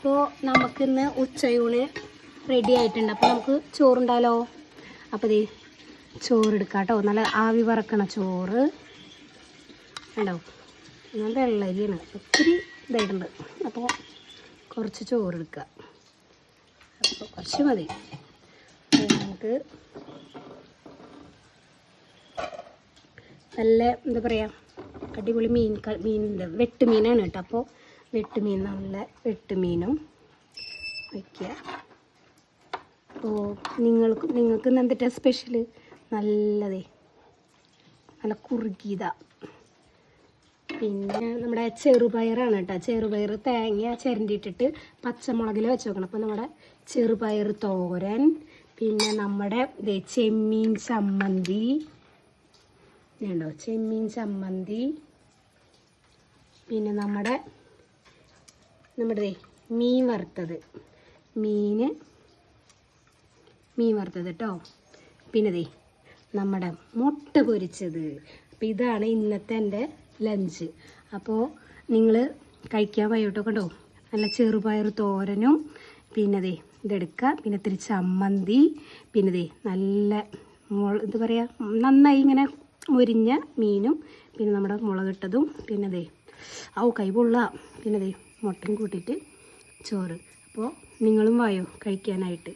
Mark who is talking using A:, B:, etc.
A: അപ്പോൾ നമുക്കിന്ന് ഉച്ചയൂണ് റെഡി ആയിട്ടുണ്ട്. അപ്പോൾ നമുക്ക് ചോറുണ്ടാലോ. അപ്പോൾ ഇത് ചോറെടുക്കാം കേട്ടോ. നല്ല ആവി പറക്കണ ചോറ് ഉണ്ടാവും. ഞാൻ വെള്ളരിയാണ്, ഒത്തിരി ഇതായിട്ടുണ്ട്. അപ്പോൾ കുറച്ച് ചോറെടുക്കുക. അപ്പോൾ കുറച്ച് മതി. നമുക്ക് നല്ല എന്താ പറയുക, അടിപൊളി മീനിൻ്റെ വെട്ടുമീനാണ് കേട്ടോ. അപ്പോൾ വെട്ടുമീൻ, നല്ല വെട്ടുമീനും വയ്ക്കുക. അപ്പോൾ നിങ്ങൾക്ക് ഇന്ന് എന്തിട്ടാ സ്പെഷ്യൽ? നല്ല കുറുകിയത. പിന്നെ നമ്മുടെ ചെറുപയറാണ് കേട്ടോ. ചെറുപയർ തേങ്ങ ചിരണ്ടിയിട്ടിട്ട് പച്ചമുളകിൽ വെച്ച് വെക്കണം. അപ്പോൾ നമ്മുടെ ചെറുപയർ തോരൻ, പിന്നെ നമ്മുടെ ചെമ്മീൻ ചമ്മന്തി ഉണ്ടോ, ചെമ്മീൻ ചമ്മന്തി, പിന്നെ നമ്മുടെ മീൻ വറുത്തത് കേട്ടോ. പിന്നെ നമ്മുടെ മുട്ട പൊരിച്ചത്. അപ്പോൾ ഇതാണ് ഇന്നത്തെ എൻ്റെ ലഞ്ച്. അപ്പോൾ നിങ്ങൾ കഴിക്കാൻ വയ്യോട്ടൊക്കെ ഉണ്ടോ. നല്ല ചെറുപയർ തോരനും, പിന്നെ ഇതെടുക്കുക, പിന്നെ ഇത്തിരി ചമ്മന്തി, പിന്നെ നല്ല എന്താ പറയുക, നന്നായി ഇങ്ങനെ മുരിഞ്ഞ മീനും, പിന്നെ നമ്മുടെ മുളകിട്ടതും, പിന്നെ കൈ പൊള്ള, പിന്നെ മുട്ടയും കൂട്ടിയിട്ട് ചോറ്. അപ്പോൾ നിങ്ങളും വായോ കഴിക്കാനായിട്ട്.